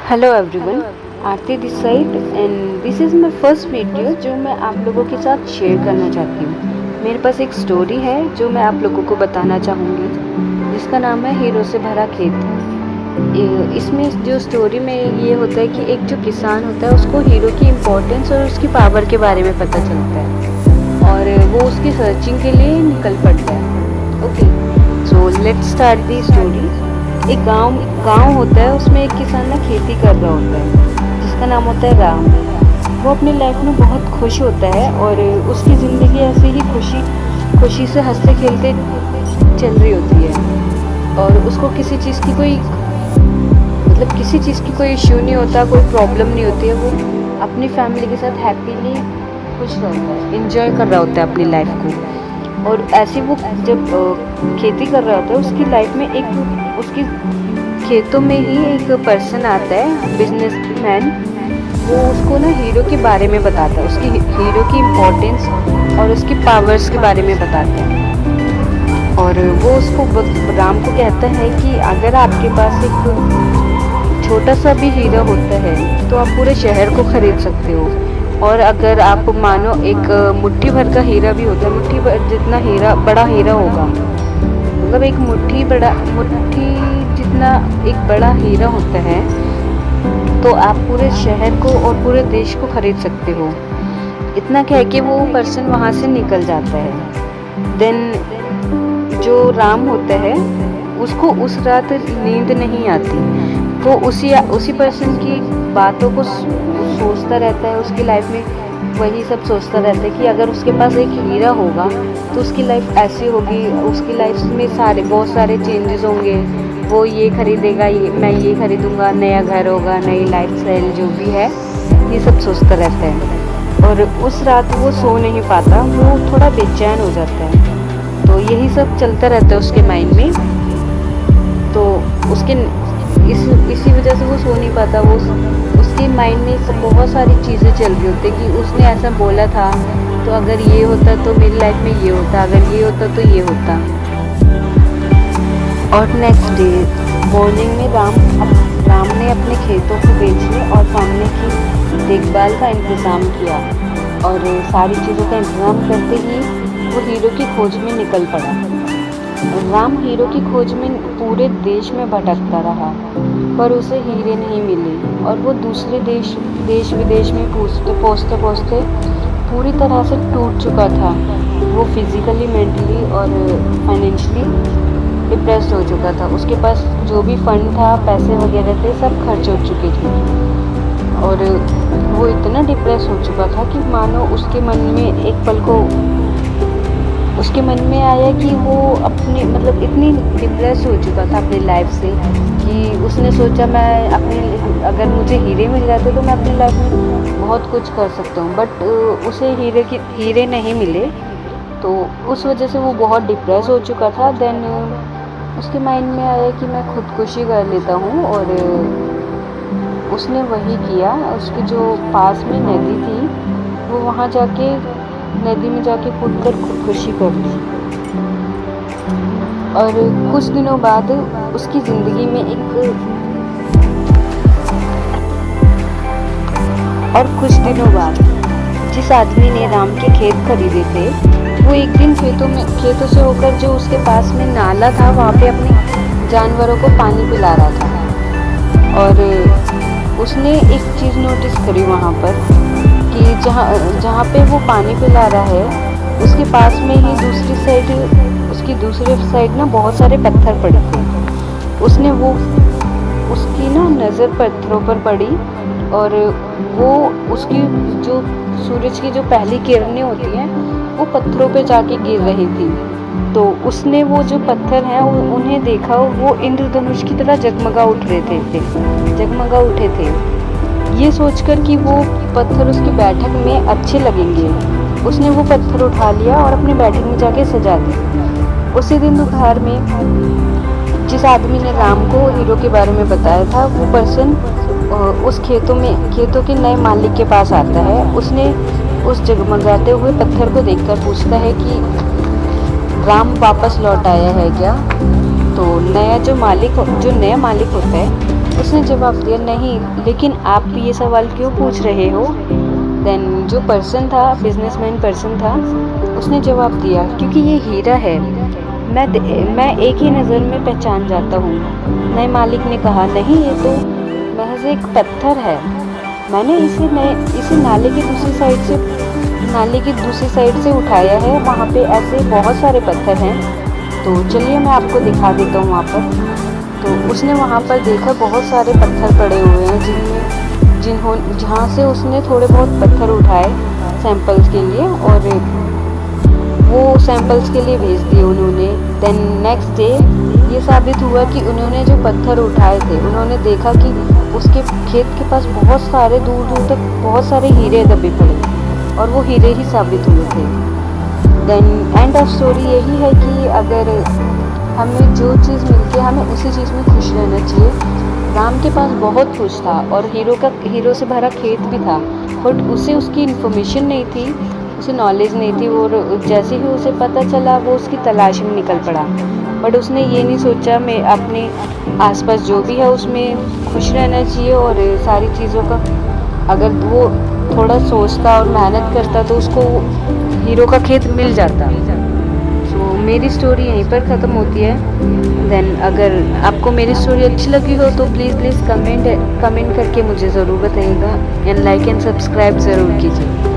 Hello everyone, Aarti this side and this is my first video जो मैं आप लोगों के साथ शेयर करना चाहती हूँ। मेरे पास एक स्टोरी है जो मैं आप लोगों को बताना चाहूँगी, जिसका नाम है हीरो से भरा खेत। इसमें जो स्टोरी में ये होता है कि एक जो किसान होता है उसको हीरो की इम्पोर्टेंस और उसकी पावर के बारे में पता चलता है और वो उसकी सर्चिंग के लिए निकल पड़ता है। Okay, so let's start the story. एक गांव होता है, उसमें एक किसान ना खेती कर रहा होता है जिसका नाम होता है राम। वो अपनी लाइफ में बहुत खुश होता है और उसकी ज़िंदगी ऐसे ही खुशी से हंसते खेलते चल रही होती है और उसको किसी चीज़ की कोई इश्यू नहीं होता, कोई प्रॉब्लम नहीं होती है। वो अपनी फैमिली के साथ हैप्पीली खुश रहता है, इंजॉय कर रहा होता है अपनी लाइफ को। और ऐसे वो जब खेती कर रहा होता है उसकी लाइफ में उसकी खेतों में ही एक पर्सन आता है, बिजनेसमैन। वो उसको ना हीरो के बारे में बताता है, उसकी हीरो की इम्पोर्टेंस और उसकी पावर्स के बारे में बताता है। और वो उसको राम को कहता है कि अगर आपके पास एक छोटा सा भी हीरा होता है तो आप पूरे शहर को खरीद सकते हो। और अगर आप मानो एक मुट्ठी भर का हीरा भी होता है, मुट्ठी भर जितना बड़ा हीरा होगा, मतलब एक मुट्ठी जितना एक बड़ा हीरा होता है, तो आप पूरे शहर को और पूरे देश को खरीद सकते हो। इतना कह के वो पर्सन वहाँ से निकल जाता है। देन जो राम होता है उसको उस रात नींद नहीं आती। वो उसी पर्सन की बातों को सोचता रहता है, उसकी लाइफ में वही सब सोचता रहता है कि अगर उसके पास एक हीरा होगा तो उसकी लाइफ ऐसी होगी, उसकी लाइफ में बहुत सारे चेंजेस होंगे। वो ये खरीदेगा, मैं ये खरीदूंगा, नया घर होगा, नई लाइफ स्टाइल जो भी है, ये सब सोचता रहता है। और उस रात वो सो नहीं पाता, वो थोड़ा बेचैन हो जाता है। तो यही सब चलता रहता है उसके माइंड में। तो इसी वजह से वो सो नहीं पाता। वो उसके माइंड में बहुत सारी चीज़ें चल रही होती कि उसने ऐसा बोला था, तो अगर ये होता तो मेरी लाइफ में ये होता, अगर ये होता तो ये होता। और नेक्स्ट डे मॉर्निंग में राम ने अपने खेतों को बेचने और सामने की देखभाल का इंतज़ाम किया और सारी चीज़ों का इंतज़ाम करते ही वो हीरो की खोज में निकल पड़ा। राम हीरो की खोज में पूरे देश में भटकता रहा, पर उसे हीरे नहीं मिले और वो दूसरे देश विदेश में पहुँचते पूरी तरह से टूट चुका था। वो फिज़िकली, मेंटली और फाइनेंशियली डिप्रेस्ड हो चुका था। उसके पास जो भी फंड था, पैसे वगैरह थे, सब खर्च हो चुके थे और वो इतना डिप्रेस हो चुका था कि मानो उसके मन में आया कि वो इतनी डिप्रेस हो चुका था अपनी लाइफ से कि उसने सोचा अगर मुझे हीरे मिल जाते तो मैं अपनी लाइफ में बहुत कुछ कर सकता हूँ। बट उसे हीरे नहीं मिले, तो उस वजह से वो बहुत डिप्रेस हो चुका था। देन उसके माइंड में आया कि मैं खुदकुशी कर लेता हूँ और उसने वही किया। उसके जो पास में नदी थी, वो वहाँ जाके नदी में जाके कूदकर खुदकुशी कर ली। और कुछ दिनों बाद उसकी ज़िंदगी में जिस आदमी ने राम के खेत खरीदे थे, वो एक दिन खेतों से होकर जो उसके पास में नाला था, वहाँ पे अपने जानवरों को पानी पिला रहा था। और उसने एक चीज़ नोटिस करी वहाँ पर कि जहाँ पे वो पानी पिला रहा है, उसके पास में ही उसकी दूसरी साइड ना बहुत सारे पत्थर पड़े थे। उसकी ना नज़र पत्थरों पर पड़ी और वो उसकी जो सूरज की जो पहली किरणें होती हैं वो पत्थरों पे जाके गिर रही थी। तो उसने वो जो पत्थर हैं उन्हें देखा, वो इंद्रधनुष की तरह जगमगा उठे थे। ये सोचकर कि वो पत्थर उसकी बैठक में अच्छे लगेंगे, उसने वो पत्थर उठा लिया और अपनी बैठक में जाके सजा दी। उसी दिन दोपहर में जिस आदमी ने राम को हीरो के बारे में बताया था, वो पर्सन उस खेतों के नए मालिक के पास आता है। उसने उस जगमगाते हुए पत्थर को देखकर पूछता है कि राम वापस लौट आया है क्या? तो तो जो नया मालिक होता है उसने जवाब दिया, नहीं लेकिन आप भी ये सवाल क्यों पूछ रहे हो। देन जो पर्सन था, बिजनेसमैन पर्सन था, उसने जवाब दिया, क्योंकि ये हीरा है, मैं एक ही नज़र में पहचान जाता हूँ। नए मालिक ने कहा, नहीं ये तो महज एक पत्थर है, मैंने इसे नाले की दूसरी साइड से उठाया है, वहाँ पे ऐसे बहुत सारे पत्थर हैं, तो चलिए मैं आपको दिखा देता हूँ वहाँ पर। तो उसने वहाँ पर देखा बहुत सारे पत्थर पड़े हुए हैं, जहाँ से उसने थोड़े बहुत पत्थर उठाए सैंपल्स के लिए, और वो सैंपल्स के लिए भेज दिए उन्होंने। देन नेक्स्ट डे ये साबित हुआ कि उन्होंने जो पत्थर उठाए थे, उन्होंने देखा कि उसके खेत के पास बहुत सारे दूर दूर तक बहुत सारे हीरे दबे पड़े, और वो हीरे ही साबित हुए थे। देन एंड ऑफ स्टोरी यही है कि अगर हमें जो चीज़ मिलती है हमें उसी चीज़ में खुश रहना चाहिए। राम के पास बहुत कुछ था और हीरो से भरा खेत भी था, बट उसे उसकी इन्फॉर्मेशन नहीं थी, उसे नॉलेज नहीं थी, और जैसे ही उसे पता चला वो उसकी तलाश में निकल पड़ा। बट उसने ये नहीं सोचा, मैं अपने आसपास जो भी है उसमें खुश रहना चाहिए, और सारी चीज़ों का अगर वो थोड़ा सोचता और मेहनत करता तो उसको हीरो का खेत मिल जाता। तो मेरी स्टोरी यहीं पर ख़त्म होती है। देन अगर आपको मेरी स्टोरी अच्छी लगी हो तो प्लीज़ कमेंट करके मुझे ज़रूर बताइएगा, एंड लाइक एंड सब्सक्राइब ज़रूर कीजिए।